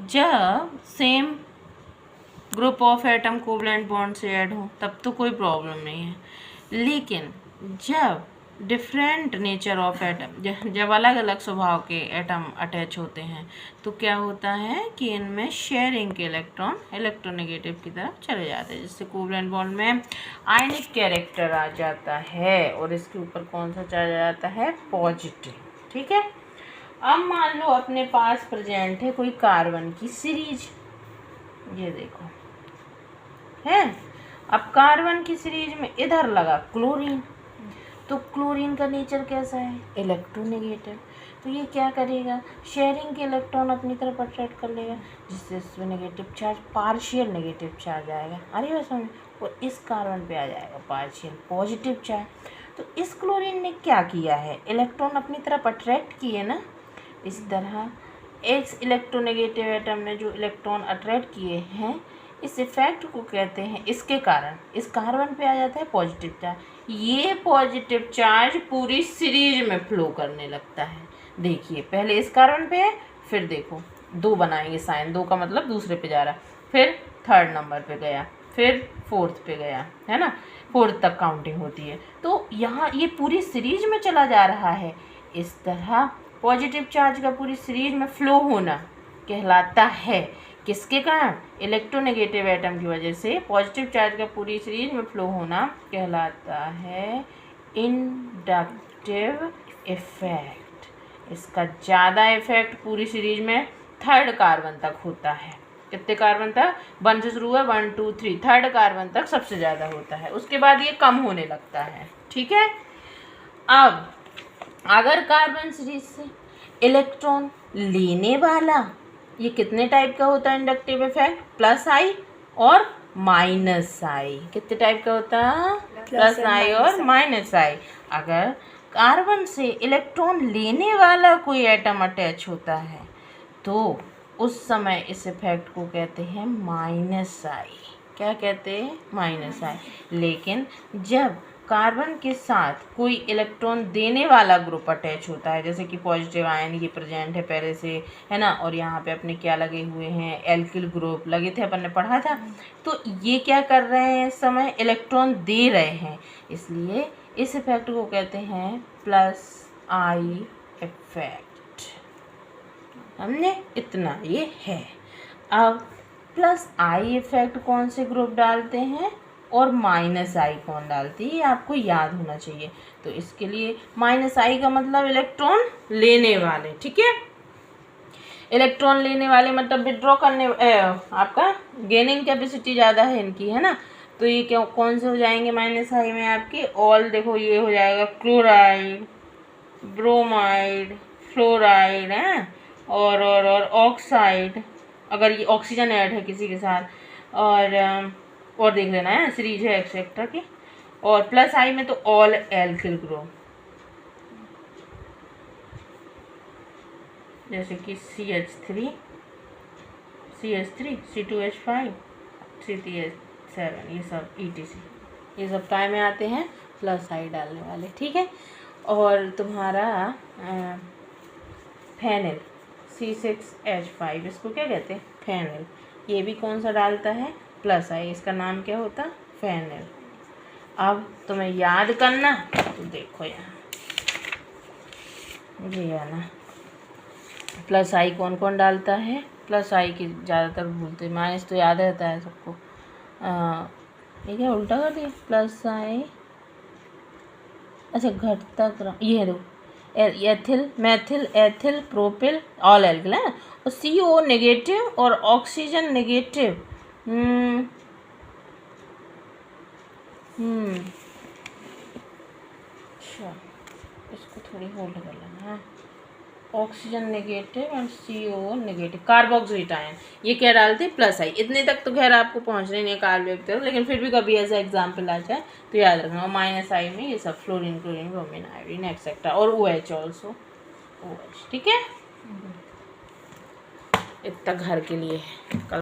जब same group of atom covalent bond से add हो तब तो कोई प्रॉब्लम नहीं है, लेकिन जब डिफरेंट नेचर ऑफ एटम, जब अलग अलग स्वभाव के एटम अटैच होते हैं तो क्या होता है कि इनमें शेयरिंग के इलेक्ट्रॉन इलेक्ट्रोनेगेटिव की तरफ चले जाते हैं, जिससे कोवलेंट बॉन्ड में आयनिक कैरेक्टर आ जाता है और इसके ऊपर कौन सा चला जाता है, पॉजिटिव। ठीक है, अब मान लो अपने पास प्रेजेंट है कोई कार्बन की सीरीज, ये देखो है। अब कार्बन की सीरीज में इधर लगा क्लोरीन, तो क्लोरीन का नेचर कैसा है, इलेक्ट्रोनेगेटिव। तो ये क्या करेगा, शेयरिंग के इलेक्ट्रॉन अपनी तरफ अट्रैक्ट कर लेगा, जिससे इसमें negative charge, partial negative charge आएगा, अरे बस समझ, और इस कार्बन पे आ जाएगा पार्शियल पॉजिटिव चार्ज। तो इस क्लोरीन ने क्या किया है, इलेक्ट्रॉन अपनी तरफ अट्रैक्ट किए ना, इस तरह एक इलेक्ट्रोनेगेटिव एटम ने जो इलेक्ट्रॉन अट्रैक्ट किए हैं, इस इफेक्ट को कहते हैं, इसके कारण इस कार्बन पे आ जाता है पॉजिटिव चार्ज। ये पॉजिटिव चार्ज पूरी सीरीज में फ्लो करने लगता है। देखिए पहले इस कार्बन पे है, फिर देखो दो बनाएंगे साइन, दो का मतलब दूसरे पे जा रहा, फिर थर्ड नंबर पे गया, फिर फोर्थ पे गया, है ना, फोर्थ तक काउंटिंग होती है। तो यहाँ ये पूरी सीरीज में चला जा रहा है। इस तरह पॉजिटिव चार्ज का पूरी सीरीज में फ्लो होना कहलाता है, किसके कारण, इलेक्ट्रोनेगेटिव एटम की वजह से पॉजिटिव चार्ज का पूरी सीरीज में फ्लो होना कहलाता है इंडक्टिव इफेक्ट। इसका ज़्यादा इफेक्ट पूरी सीरीज में थर्ड कार्बन तक होता है। कितने कार्बन तक, 1 से शुरू हुआ, 1 2 3, थर्ड कार्बन तक सबसे ज़्यादा होता है, उसके बाद ये कम होने लगता है। ठीक है, अब अगर कार्बन सीरीज से इलेक्ट्रॉन लेने वाला, ये कितने टाइप का होता है इंडक्टिव इफेक्ट, प्लस आई और माइनस आई। कितने टाइप का होता है, प्लस आई और माइनस आई। अगर कार्बन से इलेक्ट्रॉन लेने वाला कोई एटम अटैच होता है तो उस समय इस इफेक्ट को कहते हैं माइनस आई। क्या कहते हैं, माइनस आई। लेकिन जब कार्बन के साथ कोई इलेक्ट्रॉन देने वाला ग्रुप अटैच होता है, जैसे कि पॉजिटिव आयन ये प्रेजेंट है पहले से, है ना, और यहाँ पे अपने क्या लगे हुए हैं, एल्किल ग्रुप लगे थे, अपन ने पढ़ा था, तो ये क्या कर रहे हैं, इस समय इलेक्ट्रॉन दे रहे हैं, इसलिए इस इफेक्ट को कहते हैं प्लस आई इफेक्ट। हमने इतना ये है। अब प्लस आई इफेक्ट कौन से ग्रुप डालते हैं और माइनस आई कौन डालती है, ये आपको याद होना चाहिए। तो इसके लिए माइनस आई का मतलब इलेक्ट्रॉन लेने वाले, ठीक है, इलेक्ट्रॉन लेने वाले मतलब विड्रॉ करने, आपका गेनिंग कैपेसिटी ज़्यादा है इनकी, है ना, तो ये क्यों कौन से हो जाएंगे माइनस आई में आपके, ऑल देखो ये हो जाएगा क्लोराइड, ब्रोमाइड, फ्लोराइड, है, और ऑक्साइड, अगर ये ऑक्सीजन ऐड है किसी के साथ, और देख लेना है सीरीज है एक्सेट्रा की। और प्लस आई में तो ऑल एल्किल ग्रुप, जैसे कि CH3, C2H5, C3H7, ये सब ETC, ये सब काय में आते हैं, प्लस आई डालने वाले। ठीक है, और तुम्हारा फेनिल C6H5, इसको क्या कहते हैं, फेनिल, ये भी कौन सा डालता है, प्लस आई, इसका नाम क्या होता, फेनिल। अब तुम्हें याद करना, तो देखो यहाँ ये है ना, प्लस आई कौन कौन डालता है, प्लस आई की ज़्यादातर भूलते, माइनस तो याद रहता है सबको, ये क्या उल्टा कर दिया, प्लस आई, अच्छा घटता क्रम, ये है देखो, ethyl, methyl, ethyl, propyl, all alkyl है, और CO नेगेटिव और ऑक्सीजन नेगेटिव। अच्छा, इसको थोड़ी होल्ड कर लेना है, ऑक्सीजन नेगेटिव और CO नेगेटिव, कार्बोक्सिलिक आयन, ये क्या डालते हैं, प्लस आई। इतने तक तो खैर आपको पहुंचना ही नहीं है कार्बोक्सिलिक तरफ, लेकिन फिर भी कभी ऐसा एग्जाम्पल आ जाए तो याद रखना। और माइनस आई में ये सब fluorine, chlorine, bromine, iodine etcetera, और OH ऑल्सो, OH। ठीक है, इतना घर के लिए है।